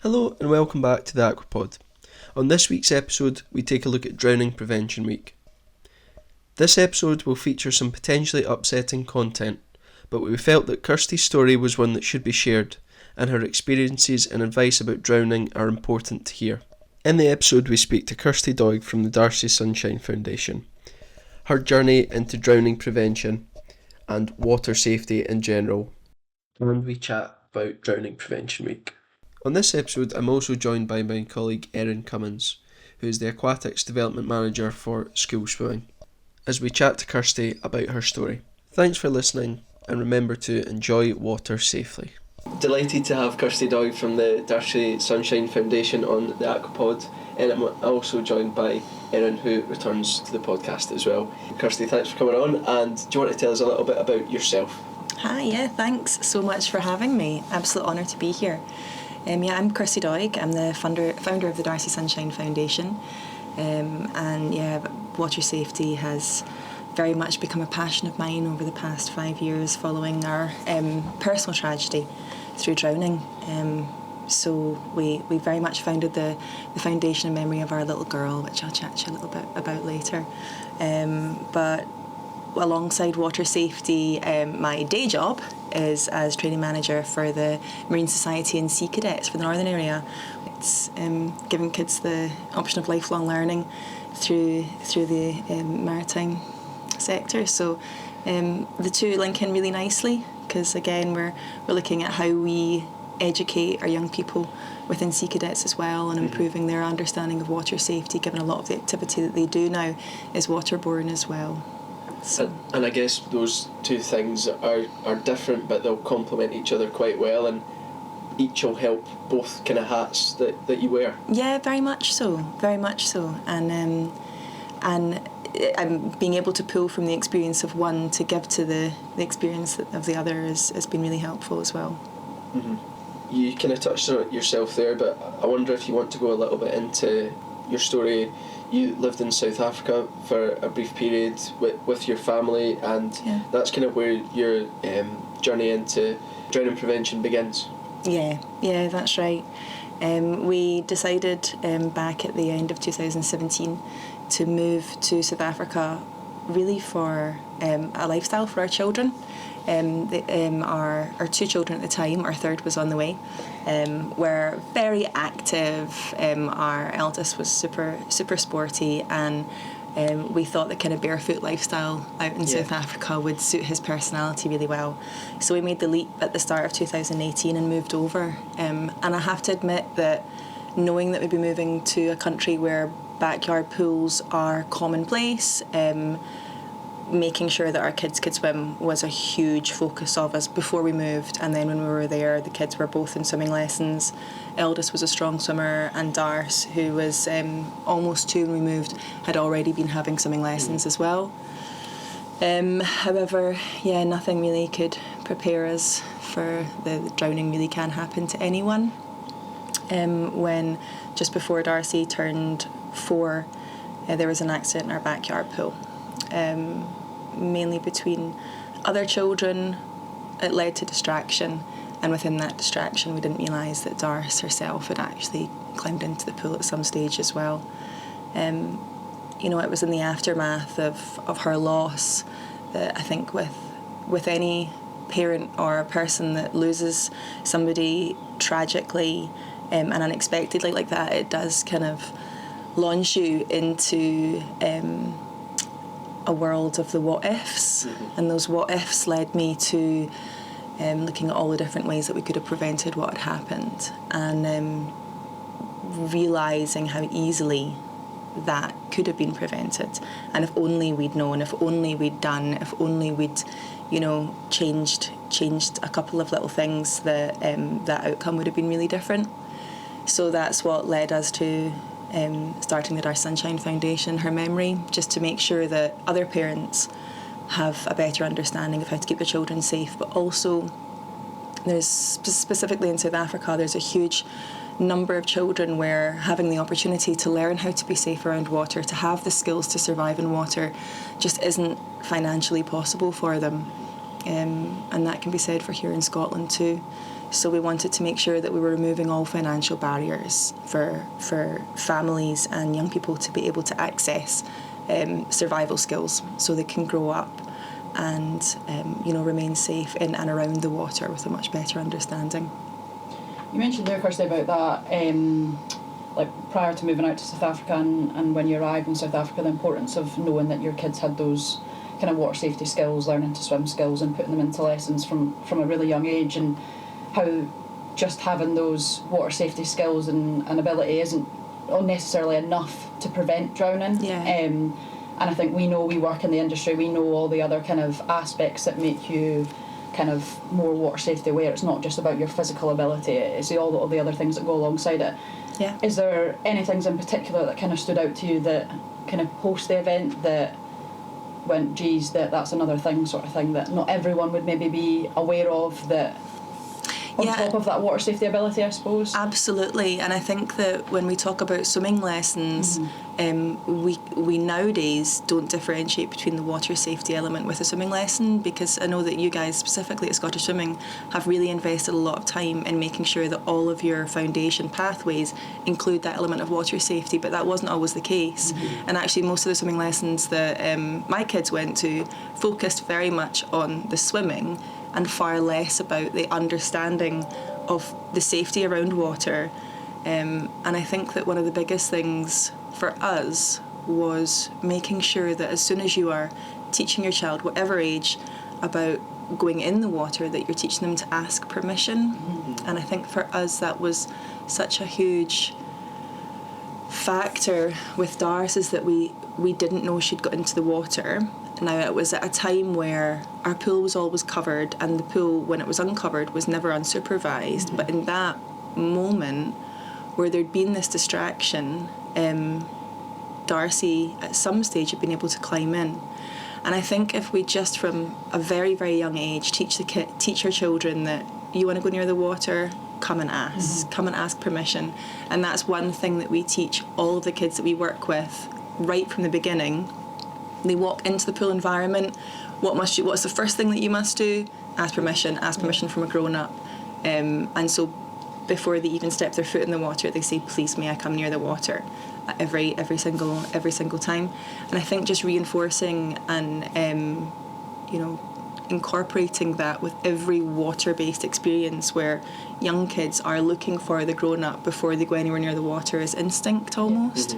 Hello and welcome back to the Aqua Pod. On this week's episode, we take a look at Drowning Prevention Week. This episode will feature some potentially upsetting content, but we felt that Kirsty's story was one that should be shared, and her experiences and advice about drowning are important to hear. In the episode, we speak to Kirsty Doig from the Darcey Sunshine Foundation, her journey into drowning prevention and water safety in general, and we chat about Drowning Prevention Week. On this episode, I'm also joined by my colleague Erin who is the Aquatics Development Manager for School Swimming, as we chat to Kirsty about her story. Thanks for listening, and remember to enjoy water safely. Delighted to have Kirsty Doig from the Darcey Sunshine Foundation on the Aquapod, and I'm also joined by Erin, who returns to the podcast as well. Kirsty, thanks for coming on, and do you want to tell us a little bit about yourself? Hi, thanks so much for having me. Absolute honour to be here. I'm Kirsty Doig. I'm the founder of the Darcey Sunshine Foundation, water safety has very much become a passion of mine over the past 5 years following our personal tragedy through drowning. So we very much founded the foundation in memory of our little girl, which I'll chat to you a little bit about later. But alongside water safety, my day job is as training manager for the Marine Society and Sea Cadets for the Northern area. It's giving kids the option of lifelong learning through the maritime sector. So the two link in really nicely because again we're looking at how we educate our young people within Sea Cadets as well and improving their understanding of water safety, given a lot of the activity that they do now is waterborne as well. So. And I guess those two things are different, but they'll complement each other quite well, and each will help both kind of hats that you wear. Yeah, very much so, and being able to pull from the experience of one to give to the experience of the other has been really helpful as well. Mm-hmm. You kind of touched on it yourself there, but I wonder if you want to go a little bit into your story. You lived in South Africa for a brief period with your family, and that's kind of where your journey into drowning prevention begins. Yeah, that's right. We decided back at the end of 2017 to move to South Africa really for a lifestyle for our children. Our two children at the time, our third was on the way, were very active. Our eldest was super sporty, and we thought the kind of barefoot lifestyle out in South Africa would suit his personality really well. So we made the leap at the start of 2018 and moved over. And I have to admit that knowing that we'd be moving to a country where backyard pools are commonplace, making sure that our kids could swim was a huge focus of us before we moved. And then when we were there, the kids were both in swimming lessons. Eldest was a strong swimmer, and Darce, who was almost 2 when we moved, had already been having swimming lessons as well. However, nothing really could prepare us for the drowning really can happen to anyone. When just before Darcey turned 4, there was an accident in our backyard pool. Mainly between other children, it led to distraction, and within that distraction we didn't realise that Darce herself had actually climbed into the pool at some stage as well. It was in the aftermath of her loss that I think with any parent or person that loses somebody tragically and unexpectedly like that, it does kind of launch you into a world of the what-ifs, and those what-ifs led me to looking at all the different ways that we could have prevented what had happened, and realising how easily that could have been prevented. And if only we'd known, if only we'd done, if only we'd changed a couple of little things, that outcome would have been really different. So that's what led us to starting the Darcey Sunshine Foundation, her memory, just to make sure that other parents have a better understanding of how to keep their children safe. But also, there's specifically in South Africa, there's a huge number of children where having the opportunity to learn how to be safe around water, to have the skills to survive in water, just isn't financially possible for them. And that can be said for here in Scotland too. So we wanted to make sure that we were removing all financial barriers for families and young people to be able to access survival skills so they can grow up and remain safe in and around the water with a much better understanding. You mentioned there, Kirsty, about that, like prior to moving out to South Africa and when you arrived in South Africa, the importance of knowing that your kids had those kind of water safety skills, learning to swim skills and putting them into lessons from a really young age, and how just having those water safety skills and ability isn't necessarily enough to prevent drowning. Yeah. And I think we work in the industry, we know all the other kind of aspects that make you kind of more water safety aware. It's not just about your physical ability, it's all the other things that go alongside it. Yeah. Is there any things in particular that kind of stood out to you that kind of post the event that went, geez, that's another thing, sort of thing that not everyone would maybe be aware of, that on top of that water safety ability, I suppose? Absolutely, and I think that when we talk about swimming lessons, we nowadays don't differentiate between the water safety element with a swimming lesson, because I know that you guys, specifically at Scottish Swimming, have really invested a lot of time in making sure that all of your foundation pathways include that element of water safety, but that wasn't always the case. And actually most of the swimming lessons that my kids went to focused very much on the swimming and far less about the understanding of the safety around water. And I think that one of the biggest things for us was making sure that as soon as you are teaching your child, whatever age, about going in the water, that you're teaching them to ask permission. And I think for us that was such a huge factor with Darcey, is that we didn't know she'd got into the water. Now, it was at a time where our pool was always covered, and the pool, when it was uncovered, was never unsupervised. But in that moment where there'd been this distraction, Darcey at some stage had been able to climb in. And I think if we just from a very, very young age teach our children that you want to go near the water, come and ask. Come and ask permission. And that's one thing that we teach all of the kids that we work with right from the beginning. They walk into the pool environment. What's the first thing that you must do? Ask permission. Ask permission from a grown-up. And so before they even step their foot in the water, they say, "Please, may I come near the water?" Every single time. And I think just reinforcing and incorporating that with every water-based experience, where young kids are looking for the grown-up before they go anywhere near the water, is instinct almost.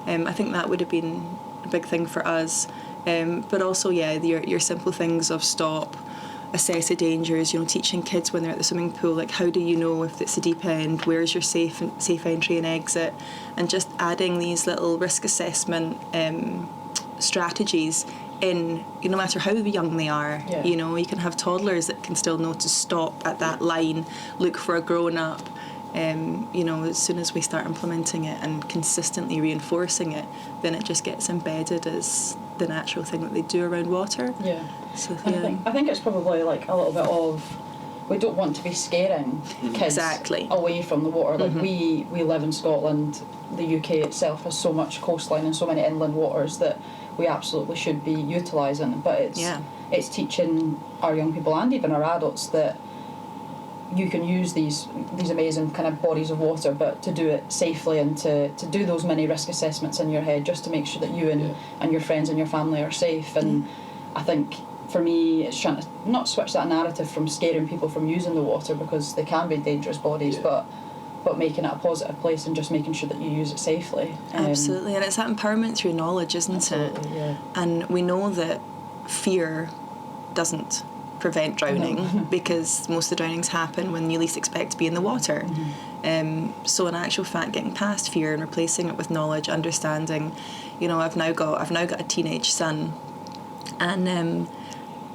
I think that would have been a big thing for us. But also, your simple things of stop, assess the dangers, teaching kids when they're at the swimming pool, like how do you know if it's a deep end, where's your safe entry and exit, and just adding these little risk assessment strategies in, no matter how young they are. You can have toddlers that can still know to stop at that line, look for a grown-up. As soon as we start implementing it and consistently reinforcing it, then it just gets embedded as the natural thing that they do around water. So, I think it's probably like a little bit of, we don't want to be scaring kids away from the water. Like we live in Scotland, the UK itself has so much coastline and so many inland waters that we absolutely should be utilising, but it's teaching our young people and even our adults that you can use these amazing kind of bodies of water, but to do it safely and to do those many risk assessments in your head, just to make sure that you and your friends and your family are safe. And I think for me it's trying to not switch that narrative from scaring people from using the water, because they can be dangerous bodies, but making it a positive place and just making sure that you use it safely. Absolutely, and it's that empowerment through knowledge, isn't it? And we know that fear doesn't prevent drowning, because most of the drownings happen when you least expect to be in the water. So in actual fact, getting past fear and replacing it with knowledge, understanding, I've now got a teenage son, and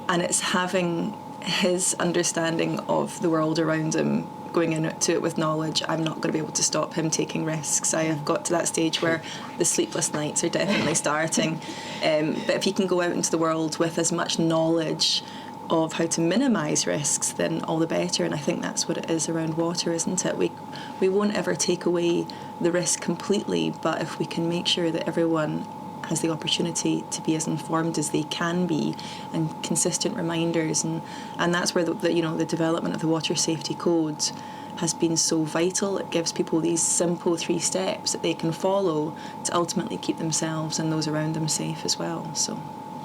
it's having his understanding of the world around him, going into it with knowledge. I'm not going to be able to stop him taking risks. I have got to that stage where the sleepless nights are definitely starting. But if he can go out into the world with as much knowledge of how to minimise risks, then all the better. And I think that's what it is around water, isn't it? We won't ever take away the risk completely, but if we can make sure that everyone has the opportunity to be as informed as they can be, and consistent reminders, and that's where the development of the water safety code has been so vital. It gives people these simple 3 steps that they can follow to ultimately keep themselves and those around them safe as well. So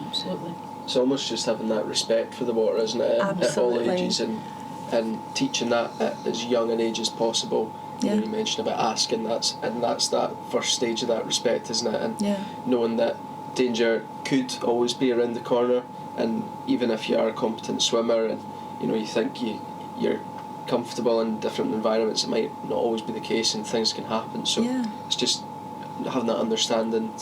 absolutely, it's almost just having that respect for the water, isn't it? Absolutely. At all ages, and teaching that at as young an age as possible. Yeah. You mentioned about asking, that's that first stage of that respect, isn't it? And knowing that danger could always be around the corner, and even if you are a competent swimmer and you think you're comfortable in different environments, it might not always be the case, and things can happen. So it's just having that understanding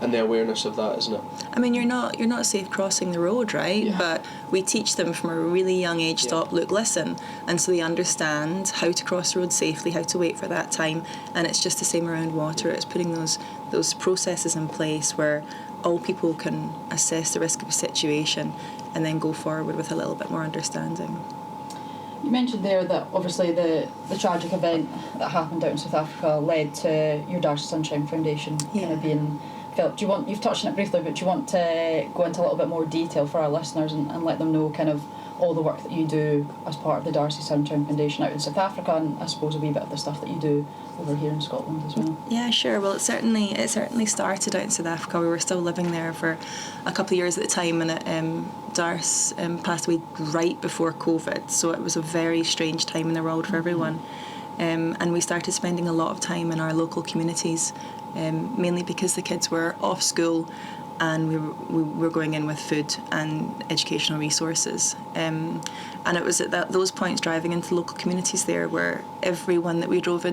and the awareness of that, isn't it? I mean, you're not safe crossing the road, right? Yeah. But we teach them from a really young age, stop, look, listen, and so they understand how to cross the road safely, how to wait for that time. And it's just the same around water. It's putting those processes in place where all people can assess the risk of a situation and then go forward with a little bit more understanding. You mentioned there that obviously the tragic event that happened out in South Africa led to your Darcey Sunshine Foundation kind of being felt. You've touched on it briefly, but do you want to go into a little bit more detail for our listeners and let them know kind of all the work that you do as part of the Darcey Sunshine Foundation out in South Africa, and I suppose a wee bit of the stuff that you do over here in Scotland as well? Yeah, sure. Well, it certainly started out in South Africa. We were still living there for a couple of years at the time, and Darce passed away right before COVID, so it was a very strange time in the world for everyone. And we started spending a lot of time in our local communities, mainly because the kids were off school and we were going in with food and educational resources. And it was at those points driving into local communities there where everyone that we drove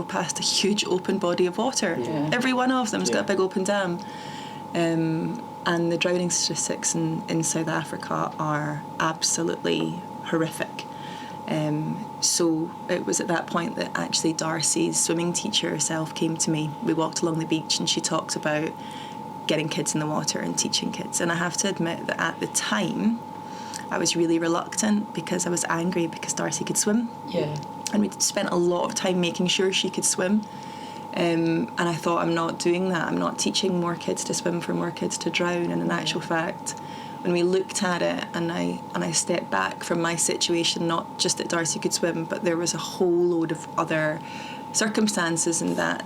past a huge open body of water. Yeah. Every one of them's got a big open dam. And the drowning statistics in South Africa are absolutely horrific. So it was at that point that actually Darcey's swimming teacher herself came to me. We walked along the beach and she talked about getting kids in the water and teaching kids. And I have to admit that at the time I was really reluctant because I was angry because Darcey could swim. Yeah. And we'd spent a lot of time making sure she could swim. And I thought, I'm not doing that. I'm not teaching more kids to swim for more kids to drown. And in actual fact, when we looked at it and I stepped back from my situation, not just that Darcey could swim, but there was a whole load of other circumstances on that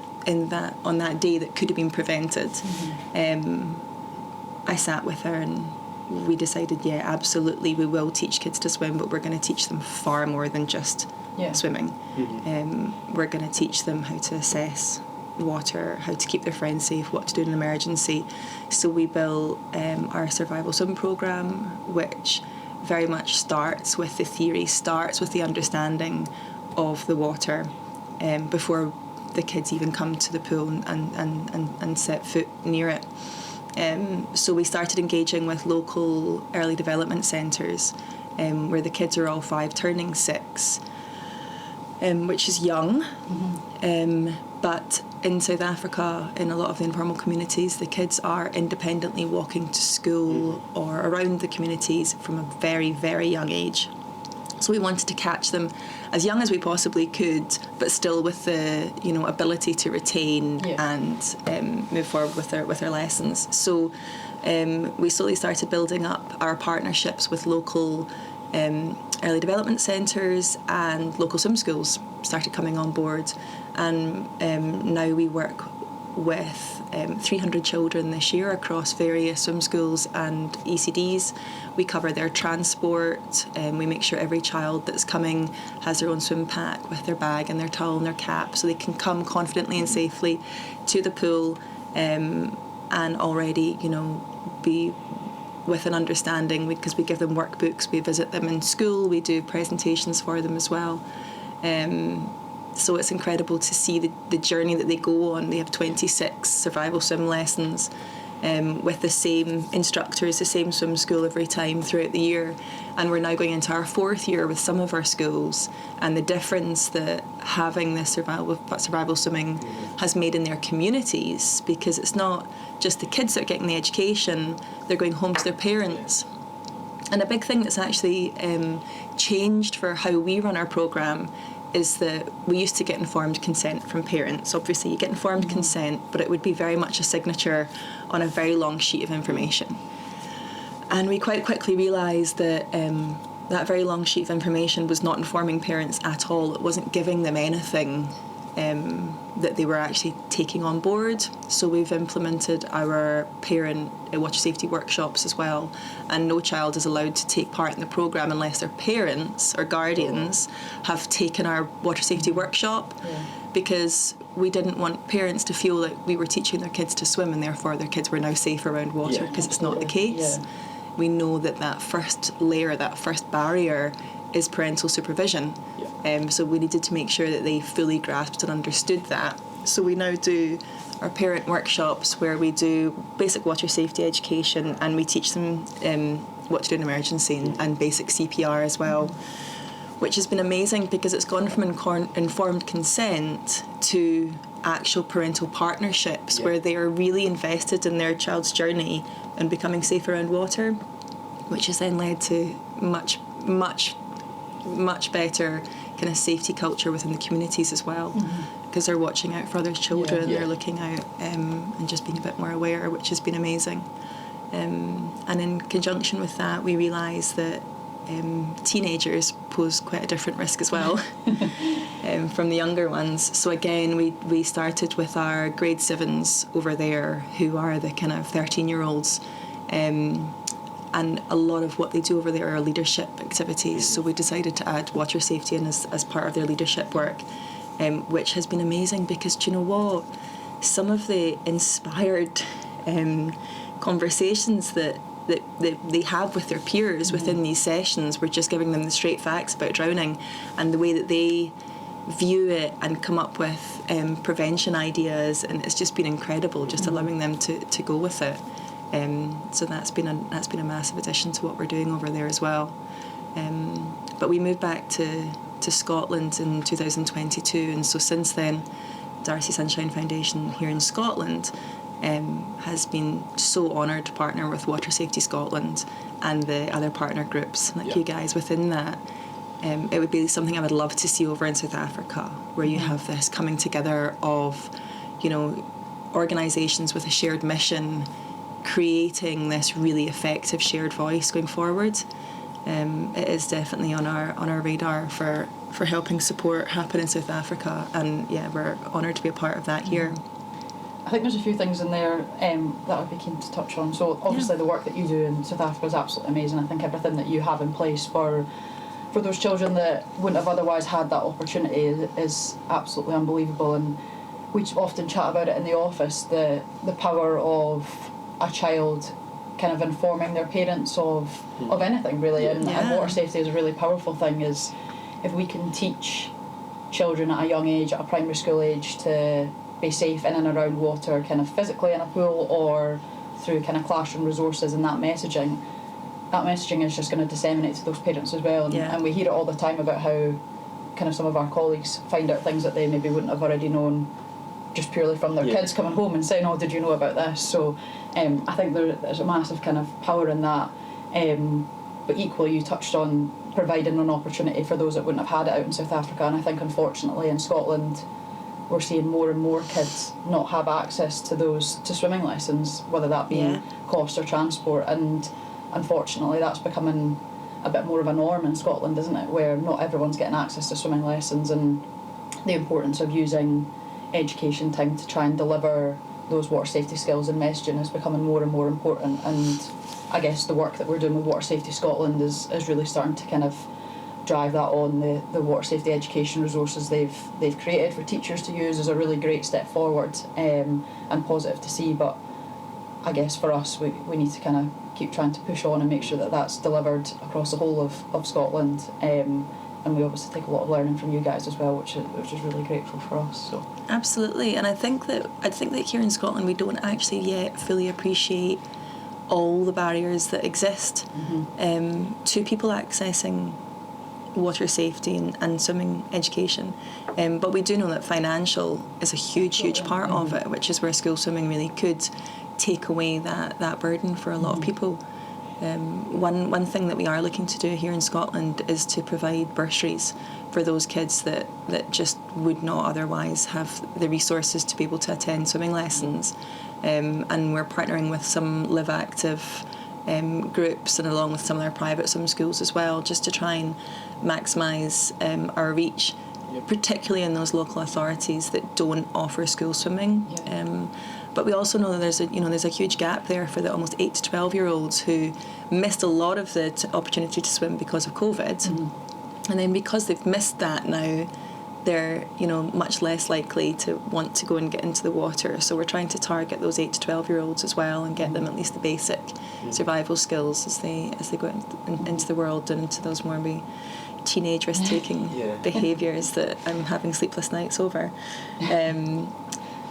day that could have been prevented. I sat with her and we decided, yeah, absolutely, we will teach kids to swim, but we're going to teach them far more than just swimming. We're going to teach them how to assess water, how to keep their friends safe, what to do in an emergency. So we built our survival swim program, which very much starts with the theory, starts with the understanding of the water before the kids even come to the pool and set foot near it. So we started engaging with local early development centres where the kids are all 5 turning 6, which is young. But in South Africa, in a lot of the informal communities, the kids are independently walking to school or around the communities from a very, very young age. So we wanted to catch them as young as we possibly could, but still with the ability to retain and move forward with their lessons. So we slowly started building up our partnerships with local early development centres, and local swim schools started coming on board. And now we work with 300 children this year across various swim schools and ECDs. We cover their transport, and we make sure every child that's coming has their own swim pack with their bag and their towel and their cap, so they can come confidently and safely to the pool and already, be with an understanding, because we give them workbooks, we visit them in school, we do presentations for them as well. So it's incredible to see the journey that they go on. They have 26 survival swim lessons with the same instructors, the same swim school every time throughout the year. And we're now going into our 4th year with some of our schools, and the difference that having this survival swimming has made in their communities, because it's not just the kids that are getting the education, they're going home to their parents. And a big thing that's actually changed for how we run our programme is that we used to get informed consent from parents. Obviously, you get informed consent, but it would be very much a signature on a very long sheet of information. And we quite quickly realised that that very long sheet of information was not informing parents at all. It wasn't giving them anything that they were actually taking on board. So we've implemented our parent water safety workshops as well, and no child is allowed to take part in the programme unless their parents or guardians have taken our water safety workshop, because we didn't want parents to feel that we were teaching their kids to swim and therefore their kids were now safe around water, because it's not the case. We know that first layer, that first barrier is parental supervision. So we needed to make sure that they fully grasped and understood that. So we now do our parent workshops where we do basic water safety education, and we teach them what to do in emergency and basic CPR as well, which has been amazing because it's gone from informed consent to actual parental partnerships where they are really invested in their child's journey and becoming safe around water, which has then led to much better kind of safety culture within the communities as well, because they're watching out for other children, they're looking out and just being a bit more aware, which has been amazing. And in conjunction with that, we realised that teenagers pose quite a different risk as well from the younger ones. So again, we started with our grade 7s over there, who are the kind of 13-year-olds, and a lot of what they do over there are leadership activities. So we decided to add water safety in as part of their leadership work, which has been amazing because, do you know what? Some of the inspired conversations that they have with their peers within these sessions, we're just giving them the straight facts about drowning, and the way that they view it and come up with prevention ideas, and it's just been incredible, just allowing them to go with it. So that's been a massive addition to what we're doing over there as well. But we moved back to Scotland in 2022, and so since then, Darcey Sunshine Foundation here in Scotland has been so honoured to partner with Water Safety Scotland and the other partner groups like you guys within that. It would be something I would love to see over in South Africa, where you have this coming together of, organisations with a shared mission, creating this really effective shared voice going forward. It is definitely on our radar for helping support happen in South Africa, and we're honoured to be a part of that here. I think there's a few things in there that I'd be keen to touch on. So obviously the work that you do in South Africa is absolutely amazing. I think everything that you have in place for those children that wouldn't have otherwise had that opportunity is absolutely unbelievable. And we often chat about it in the office, the power of a child kind of informing their parents of anything really, and water safety is a really powerful thing. Is if we can teach children at a young age, at a primary school age, to be safe in and around water, kind of physically in a pool or through kind of classroom resources, and that messaging is just going to disseminate to those parents as well. And we hear it all the time about how kind of some of our colleagues find out things that they maybe wouldn't have already known just purely from their kids coming home and saying, oh, did you know about this? So I think there's a massive kind of power in that. But equally, you touched on providing an opportunity for those that wouldn't have had it out in South Africa, and I think unfortunately in Scotland we're seeing more and more kids not have access to swimming lessons, whether that be cost or transport, and unfortunately that's becoming a bit more of a norm in Scotland, isn't it, where not everyone's getting access to swimming lessons, and the importance of using education time to try and deliver those water safety skills and messaging is becoming more and more important. And I guess the work that we're doing with Water Safety Scotland is really starting to kind of drive that on. The water safety education resources they've created for teachers to use is a really great step forward, and positive to see. But I guess for us, we need to kind of keep trying to push on and make sure that that's delivered across the whole of Scotland. And we obviously take a lot of learning from you guys as well, which is really grateful for us. So absolutely, and I think that here in Scotland we don't actually yet fully appreciate all the barriers that exist to people accessing water safety and swimming education. But we do know that financial is a huge part of it, which is where school swimming really could take away that burden for a lot of people. One thing that we are looking to do here in Scotland is to provide bursaries for those kids that just would not otherwise have the resources to be able to attend swimming lessons. And we're partnering with some Live Active groups and along with some of their private swim schools as well, just to try and maximise our reach, particularly in those local authorities that don't offer school swimming. But we also know that there's a huge gap there for the almost 8 to 12-year-olds who missed a lot of the opportunity to swim because of COVID. And then because they've missed that now, they're much less likely to want to go and get into the water. So we're trying to target those 8 to 12-year-olds as well and get them at least the basic survival skills as they go into the world and into those more teenage risk-taking behaviours that I'm having sleepless nights over.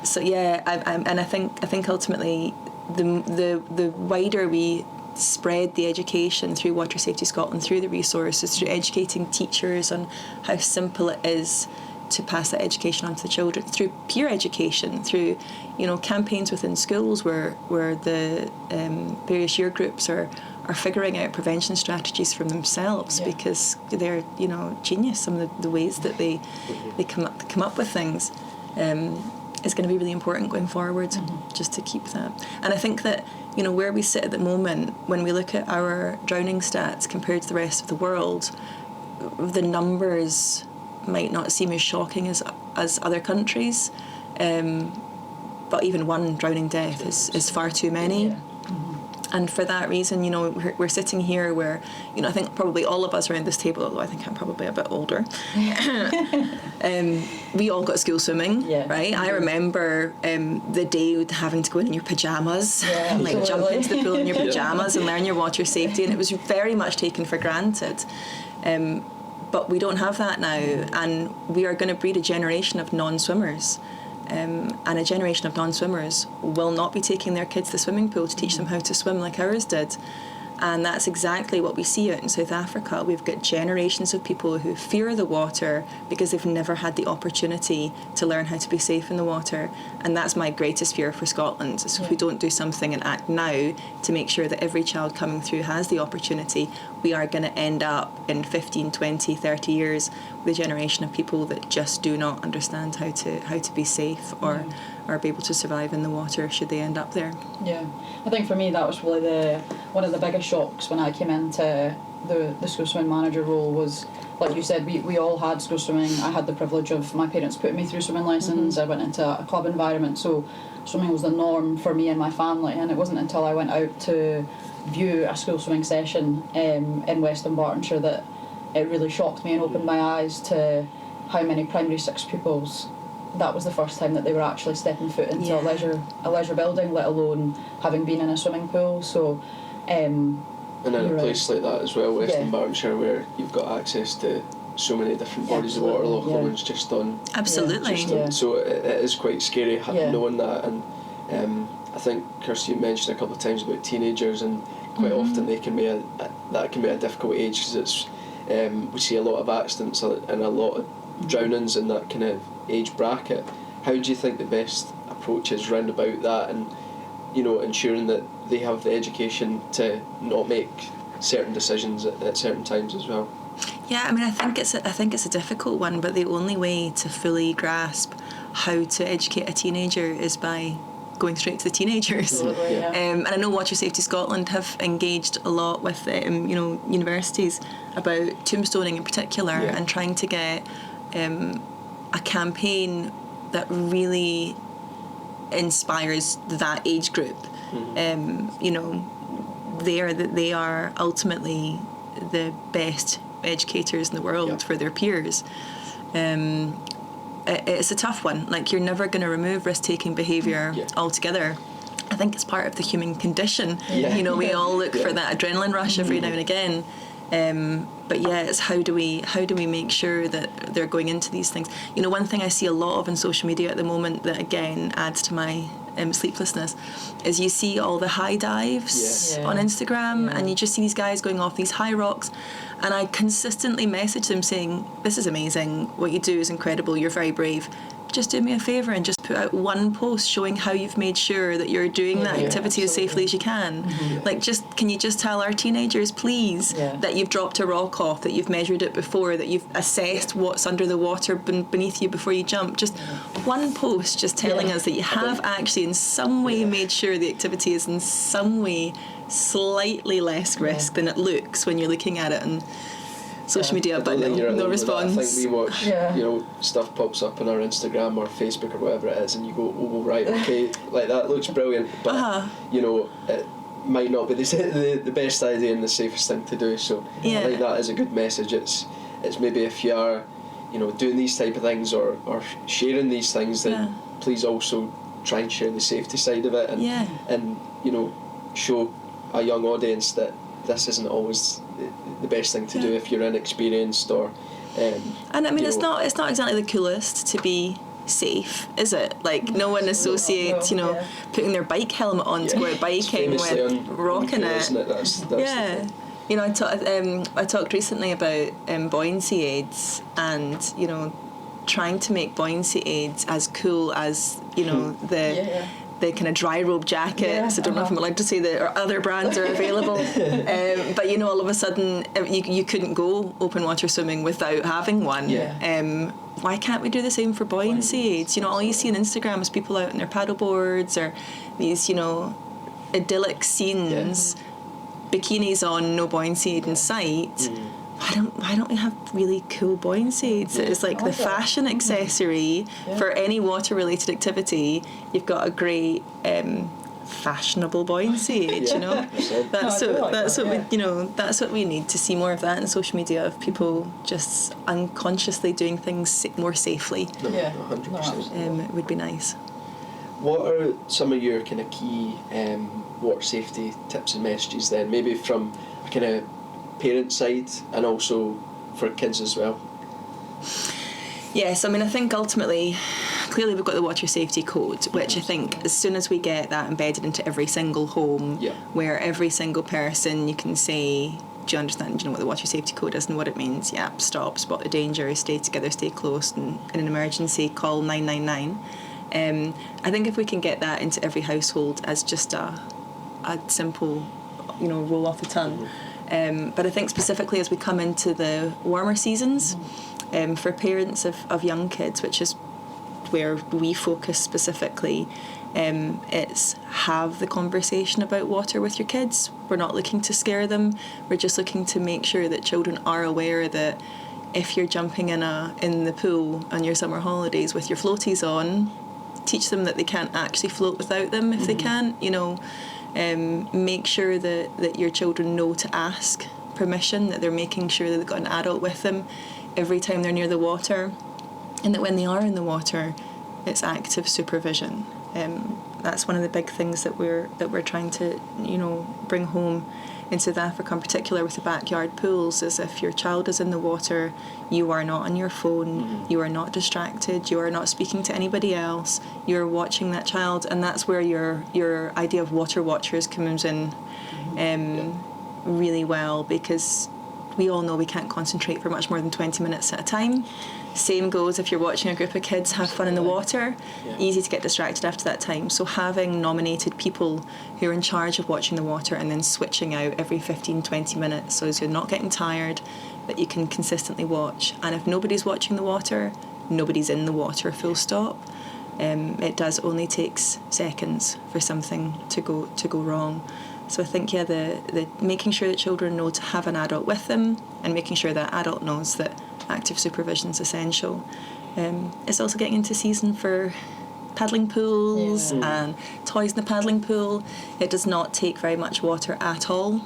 So yeah, I think ultimately the wider we spread the education through Water Safety Scotland, through the resources, through educating teachers on how simple it is to pass that education on to the children, through peer education, through campaigns within schools where the various year groups are figuring out prevention strategies for themselves, because they're genius. Some of the ways that they come up with things is going to be really important going forward, just to keep that. And I think that where we sit at the moment, when we look at our drowning stats compared to the rest of the world, the numbers might not seem as shocking as other countries, but even one drowning death is far too many. And for that reason, we're sitting here where, I think probably all of us around this table, although I think I'm probably a bit older, we all got school swimming, right? I remember the day having to go in your pyjamas, and jump into the pool in your pyjamas and learn your water safety, and it was very much taken for granted. But we don't have that now, and we are going to breed a generation of non-swimmers. And a generation of non-swimmers will not be taking their kids to the swimming pool to teach them how to swim like ours did. And that's exactly what we see out in South Africa. We've got generations of people who fear the water because they've never had the opportunity to learn how to be safe in the water. And that's my greatest fear for Scotland. So if we don't do something and act now to make sure that every child coming through has the opportunity, we are going to end up in 15, 20, 30 years with a generation of people that just do not understand how to be safe or be able to survive in the water should they end up there. I think for me that was really one of the biggest shocks when I came into the school swimming manager role was, like you said, we all had school swimming. I had the privilege of my parents putting me through swimming lessons. I went into a club environment, so swimming was the norm for me and my family, and it wasn't until I went out to view a school swimming session in Western Bartonshire that it really shocked me and opened my eyes to how many primary 6 pupils that was the first time that they were actually stepping foot into a leisure building, let alone having been in a swimming pool. So and in a place like that as well, Western Bartonshire, where you've got access to so many different bodies of water, local ones just on. Absolutely. So it is quite scary knowing that. And I think Kirsty mentioned a couple of times about teenagers, and quite often they can be a difficult age, because it's we see a lot of accidents and a lot of drownings in that kind of age bracket. How do you think the best approach is round about that, and ensuring that they have the education to not make certain decisions at certain times as well? I mean, I think it's a difficult one, but the only way to fully grasp how to educate a teenager is by going straight to the teenagers. And I know Water Safety Scotland have engaged a lot with universities about tombstoning in particular, and trying to get a campaign that really inspires that age group. They are ultimately the best educators in the world for their peers. It's a tough one. Like, you're never going to remove risk-taking behaviour altogether. I think it's part of the human condition. We all look for that adrenaline rush every now and again. But it's how do we make sure that they're going into these things? One thing I see a lot of in social media at the moment that again adds to my sleeplessness is you see all the high dives on Instagram, and you just see these guys going off these high rocks, and I consistently message them saying, this is amazing, what you do is incredible, you're very brave, just do me a favour and just put out one post showing how you've made sure that you're doing that activity as safely as you can. Like, can you just tell our teenagers, please, that you've dropped a rock off, that you've measured it before, that you've assessed what's under the water beneath you before you jump. Just one post just telling us that you have actually in some way made sure the activity is in some way slightly less risk than it looks when you're looking at it on social media, but no response. I think we watch, stuff pops up on our Instagram or Facebook or whatever it is, and you go, oh, right, okay, like that looks brilliant, but it might not be the best idea and the safest thing to do. So I think that is a good message. It's maybe if you are, doing these type of things or sharing these things, then please also try and share the safety side of it, and show a young audience that this isn't always the best thing to do if you're inexperienced or and I mean it's not exactly the coolest to be safe, is it? Like, no one associates putting their bike helmet on to go out biking with rocking it. That's I talked recently about buoyancy aids and trying to make buoyancy aids as cool as the kind of dry robe jackets. I don't know if I'm allowed to say that, or other brands are available. But all of a sudden you couldn't go open water swimming without having one. Why can't we do the same for buoyancy aids? All you see on Instagram is people out on their paddle boards or these idyllic scenes, bikinis on, no buoyancy aid in sight. Why don't we have really cool buoyancy aids? It's like the fashion accessory for any water related activity. You've got a great fashionable buoyancy aid. That's what we need to see more of that in social media, of people just unconsciously doing things more safely. 100%. It would be nice. What are some of your kind of key water safety tips and messages then, maybe from a kind of parent side and also for kids as well? Yes, I mean, I think ultimately, clearly we've got the water safety code, which I think as soon as we get that embedded into every single home, where every single person, you can say, do you understand, do you know what the water safety code is and what it means? Yeah, stop, spot the danger, stay together, stay close, and in an emergency, call 999. I think if we can get that into every household as just a simple, roll off the tongue. But I think specifically as we come into the warmer seasons, for parents of young kids, which is where we focus specifically, it's have the conversation about water with your kids. We're not looking to scare them. We're just looking to make sure that children are aware that if you're jumping in the pool on your summer holidays with your floaties on, teach them that they can't actually float without them if they can't, make sure that your children know to ask permission, that they're making sure that they've got an adult with them every time they're near the water, and that when they are in the water, it's active supervision. That's one of the big things that we're trying to bring home in South Africa, in particular with the backyard pools, is if your child is in the water, you are not on your phone, you are not distracted, you are not speaking to anybody else, you're watching that child, and that's where your idea of water watchers comes in really well, because we all know we can't concentrate for much more than 20 minutes at a time. Same goes if you're watching a group of kids have fun in the water, easy to get distracted after that time. So having nominated people who are in charge of watching the water and then switching out every 15-20 minutes so as you're not getting tired, that you can consistently watch. And if nobody's watching the water, nobody's in the water, full stop. It does only takes seconds for something to go wrong. So I think, the making sure that children know to have an adult with them, and making sure that adult knows that active supervision is essential. It's also getting into season for paddling pools and toys in the paddling pool. It does not take very much water at all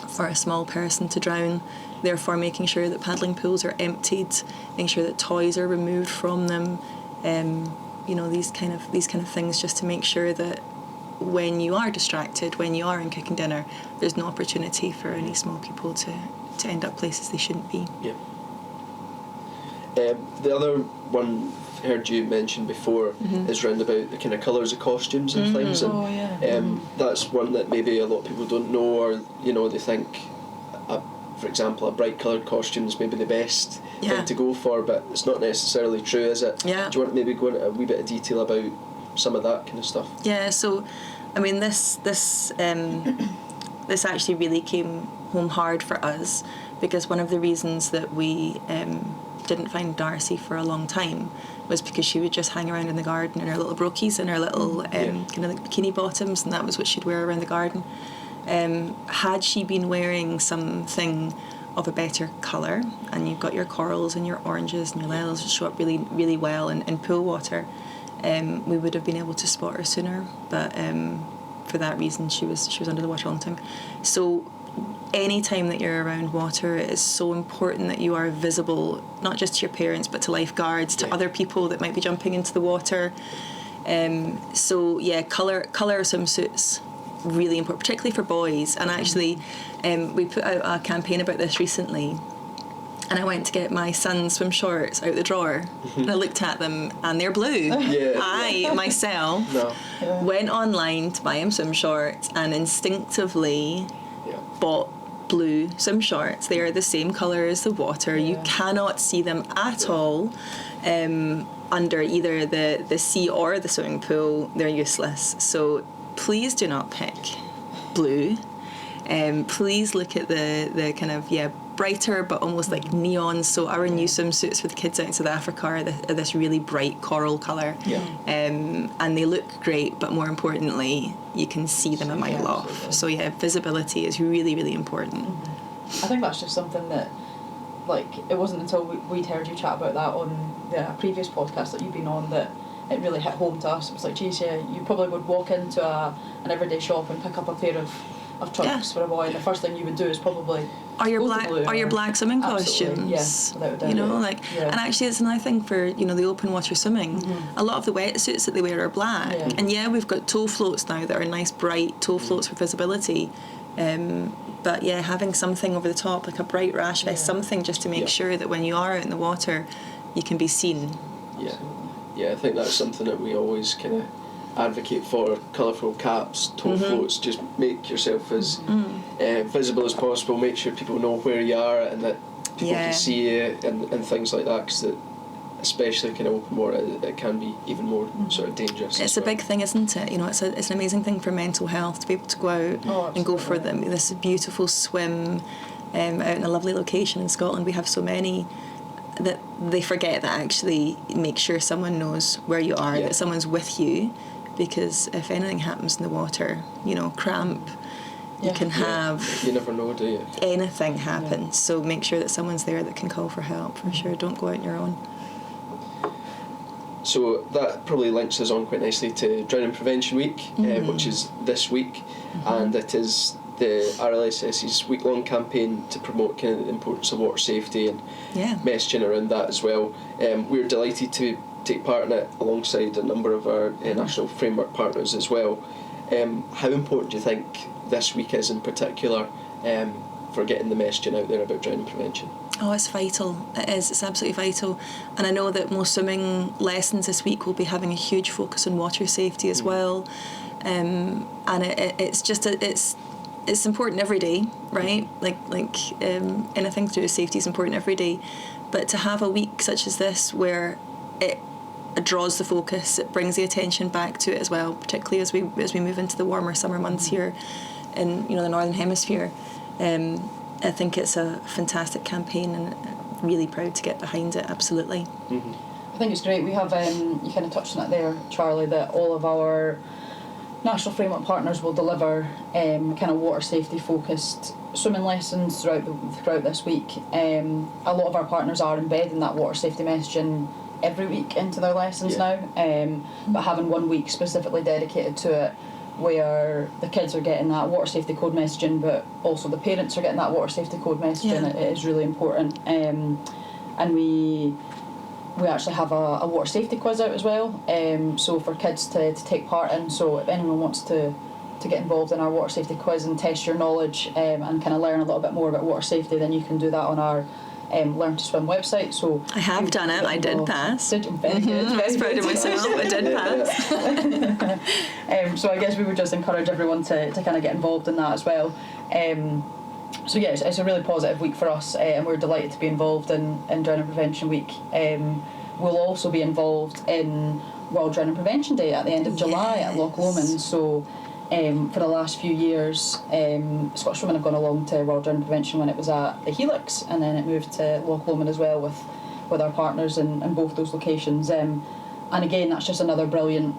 for a small person to drown. Therefore, making sure that paddling pools are emptied, making sure that toys are removed from them. These kind of things, just to make sure that when you are distracted, when you are in cooking dinner, there's no opportunity for any small people to end up places they shouldn't be. The other one I heard you mention before is round about the kind of colours of costumes and things, and that's one that maybe a lot of people don't know, or they think a for example, a bright coloured costume is maybe the best Yeah. thing to go for, but it's not necessarily true, is it? Yeah. Do you want to maybe go into a wee bit of detail about some of that kind of stuff? Yeah, so, I mean, this actually really came home hard for us, because one of the reasons that we didn't find Darcey for a long time was because she would just hang around in the garden in her little brokies and her little kind of like bikini bottoms, and that was what she'd wear around the garden. Had she been wearing something of a better colour, and you've got your corals and your oranges and your lilies that show up really, really well in pool water, we would have been able to spot her sooner, but for that reason she was under the water all the time. So any time that you're around water, it is so important that you are visible, not just to your parents but to lifeguards, to other people that might be jumping into the water. So yeah, colour swimsuits, really important, particularly for boys. And actually we put out a campaign about this recently, and I went to get my son's swim shorts out the drawer and I looked at them and they're blue. I myself went online to buy him swim shorts and instinctively bought blue swim shorts. They are the same colour as the water. You cannot see them at all under either the sea or the swimming pool. They're useless. So please do not pick blue. Please look at the kind of brighter but almost like neon. So our new swimsuits for the kids out in South Africa are this really bright coral colour, and they look great, but more importantly you can see them a mile off. So visibility is really, really important. I think that's just something that, like, it wasn't until we'd heard you chat about that on the previous podcast that you've been on that it really hit home to us. It was like, geez, you probably would walk into an everyday shop and pick up a pair of trunks for a boy, and the first thing you would do is probably your black swimming costumes. Without a doubt. And actually it's another thing for the open water swimming. A lot of the wetsuits that they wear are black, and we've got toe floats now that are nice bright toe floats for visibility, but having something over the top, like a bright rash vest, something just to make sure that when you are out in the water you can be seen. I think that's something that we always kind of advocate for. Colourful caps, toe floats, just make yourself as visible as possible, make sure people know where you are and that people can see you and things like that, because especially kind of open water, it can be even more sort of dangerous. It's a big thing, isn't it? It's an amazing thing for mental health to be able to go out and go for this beautiful swim out in a lovely location in Scotland. We have so many that they forget that actually make sure someone knows where you are, that someone's with you, because if anything happens in the water, cramp, you can have... You never know, do you? Anything happens, so make sure that someone's there that can call for help, for sure. Don't go out on your own. So that probably links us on quite nicely to Drowning Prevention Week, which is this week, and it is the RLSS's week-long campaign to promote kind of the importance of water safety and messaging around that as well. We're delighted to take part in it alongside a number of our national framework partners as well. How important do you think this week is in particular for getting the messaging out there about drowning prevention? Oh, it's vital. It is. It's absolutely vital. And I know that most swimming lessons this week will be having a huge focus on water safety as well. And it's just it's important every day, right? Like anything to do with safety is important every day. But to have a week such as this where it draws the focus, it brings the attention back to it as well, particularly as we move into the warmer summer months here in the Northern Hemisphere. I think it's a fantastic campaign and really proud to get behind it, absolutely. Mm-hmm. I think it's great. We have, you kind of touched on it there, Charlie, that all of our national framework partners will deliver kind of water safety focused swimming lessons throughout this week. A lot of our partners are embedding that water safety messaging every week into their lessons now, but having 1 week specifically dedicated to it, where the kids are getting that water safety code messaging, but also the parents are getting that water safety code messaging. It is really important. And we actually have a water safety quiz out as well, so for kids to take part in. So if anyone wants to get involved in our water safety quiz and test your knowledge and kind of learn a little bit more about water safety, then you can do that on our Learn to Swim website. So I have done it. I did pass. Did you? Very good. I was proud of myself. I did pass. So I guess we would just encourage everyone to kind of get involved in that as well. So yeah, it's a really positive week for us, and we're delighted to be involved in Drowning Prevention Week. We'll also be involved in World Drowning Prevention Day at the end of July at Loch Lomond. So for the last few years, Scottish Women have gone along to World Drowning Prevention when it was at the Helix, and then it moved to Loch Lomond as well with our partners in both those locations. And again, that's just another brilliant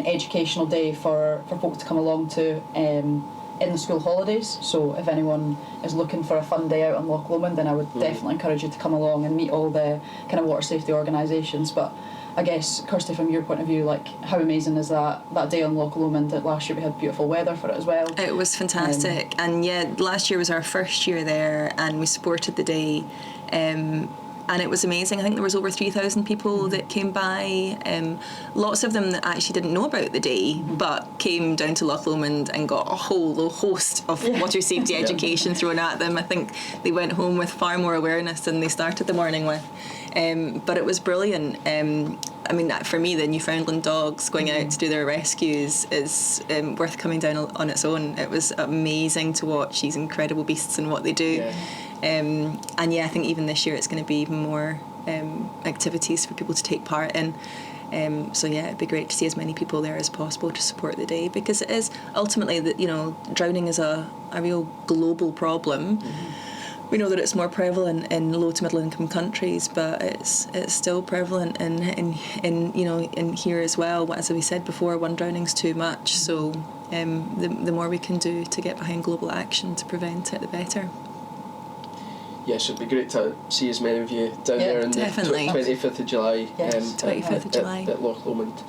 educational day for folk to come along to in the school holidays. So if anyone is looking for a fun day out on Loch Lomond, then I would definitely encourage you to come along and meet all the kind of water safety organisations. But I guess, Kirsty, from your point of view, like, how amazing is that day on Loch Lomond? That last year we had beautiful weather for it as well. It was fantastic. And yeah, last year was our first year there, and we supported the day. And it was amazing. I think there was over 3,000 people that came by. Lots of them that actually didn't know about the day, but came down to Loch Lomond and got a whole host of water safety education thrown at them. I think they went home with far more awareness than they started the morning with. But it was brilliant. I mean, for me, the Newfoundland dogs going out to do their rescues is worth coming down on its own. It was amazing to watch these incredible beasts and what they do. Yeah. And yeah, I think even this year it's going to be even more activities for people to take part in. So yeah, it'd be great to see as many people there as possible to support the day, because it is ultimately that, you know, drowning is a real global problem. We know that it's more prevalent in low to middle income countries, but it's still prevalent in you know, in here as well. As we said before, one drowning's too much. So the more we can do to get behind global action to prevent it, the better. Yes, it'd be great to see as many of you down there on the 25th of July. Yes, 25th of July. At Loch Lomond.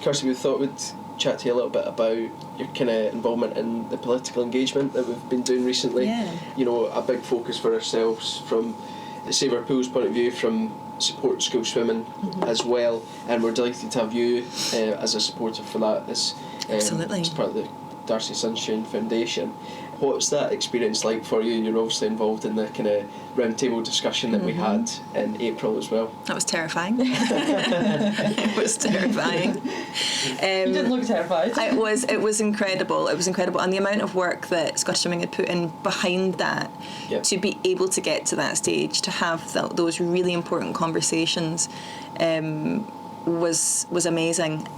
Kirsty, we thought we'd chat to you a little bit about your kind of involvement in the political engagement that we've been doing recently. Yeah. You know, a big focus for ourselves from the Save Our Pools point of view, from support school swimming as well, and we're delighted to have you as a supporter for that as part of the Darcey Sunshine Foundation. What's that experience like for you? You're obviously involved in the kind of roundtable discussion that we had in April as well. That was terrifying. It was terrifying. You didn't look terrified. It was incredible. It was incredible, and the amount of work that Scottish Swimming had put in behind that to be able to get to that stage, to have those really important conversations, was amazing.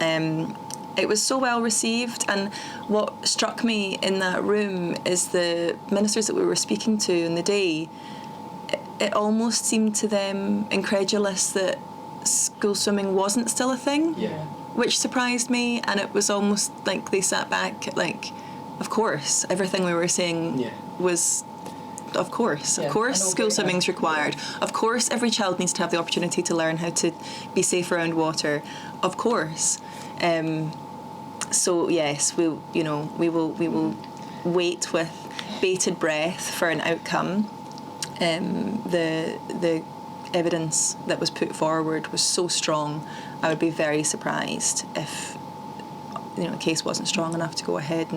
It was so well received, and what struck me in that room is the ministers that we were speaking to in the day, it almost seemed to them incredulous that school swimming wasn't still a thing, which surprised me, and it was almost like they sat back like, of course, everything we were saying was... Of course school swimming's required. Of course every child needs to have the opportunity to learn how to be safe around water. Of course. So yes, we will wait with bated breath for an outcome. The evidence that was put forward was so strong. I would be very surprised if the case wasn't strong enough to go ahead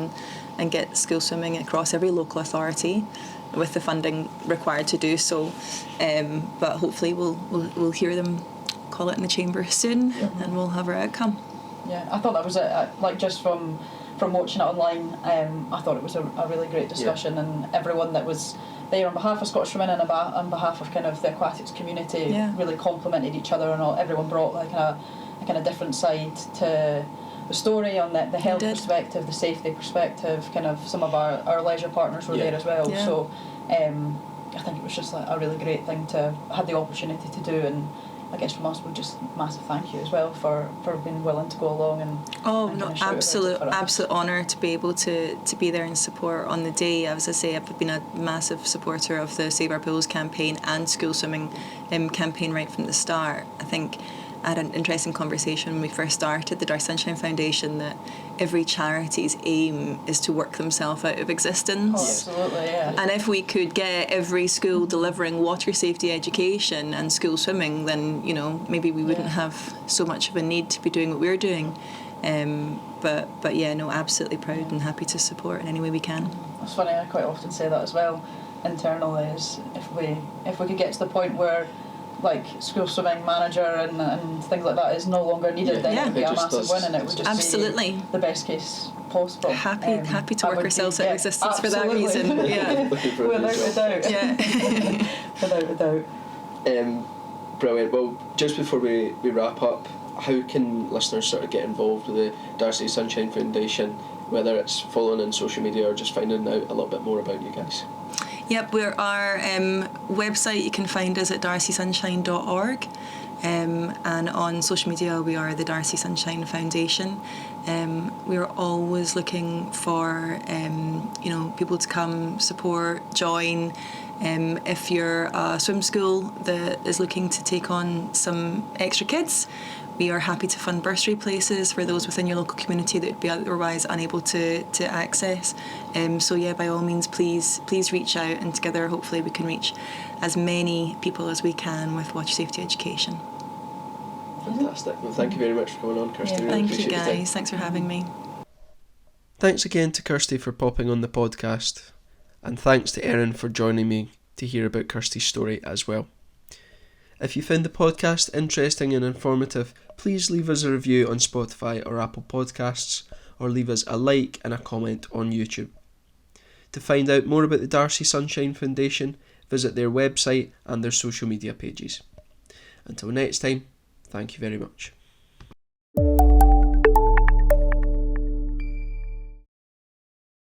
and get school swimming across every local authority with the funding required to do so. But hopefully we'll hear them call it in the chamber soon, and we'll have our outcome. Yeah, I thought that was like, just from watching it online, I thought it was a really great discussion, and everyone that was there on behalf of Scottish Women and on behalf of kind of the aquatics community really complimented each other, and everyone brought like a kind of different side to the story on the health perspective, the safety perspective. Kind of some of our leisure partners were there as well. So I think it was just like a really great thing to have the opportunity to do, and I guess from us, we're just massive thank you as well for being willing to go along and absolute honour to be able to be there and support on the day. As I say, I've been a massive supporter of the Save Our Pools campaign and school swimming campaign right from the start. I think I had an interesting conversation when we first started the Darcey Sunshine Foundation that every charity's aim is to work themselves out of existence. Oh, absolutely, yeah. And if we could get every school delivering water safety education and school swimming, then maybe we wouldn't have so much of a need to be doing what we're doing. But yeah, no, absolutely proud and happy to support in any way we can. That's funny. I quite often say that as well internally. Is if we could get to the point where like school swimming manager and things like that is no longer needed, then it would be a massive win, and it would just be the best case possible. Happy to work ourselves out of existence for that absolutely. reason. Yeah. Without a doubt. Yeah. Without a doubt. Brilliant. Well, just before we wrap up, how can listeners sort of get involved with the Darcey Sunshine Foundation, whether it's following on social media or just finding out a little bit more about you guys? Yep, our website, you can find us at darceysunshine.org, and on social media we are the Darcey Sunshine Foundation. We are always looking for people to come, support, join. If you're a swim school that is looking to take on some extra kids, we are happy to fund bursary places for those within your local community that would be otherwise unable to access. So yeah, by all means, please reach out, and together hopefully we can reach as many people as we can with water safety education. Fantastic. Well, thank you very much for coming on, Kirsty. Yeah, really thank you guys. Thanks for having me. Thanks again to Kirsty for popping on the podcast, and thanks to Erin for joining me to hear about Kirsty's story as well. If you found the podcast interesting and informative, please leave us a review on Spotify or Apple Podcasts, or leave us a like and a comment on YouTube. To find out more about the Darcey Sunshine Foundation, visit their website and their social media pages. Until next time, thank you very much.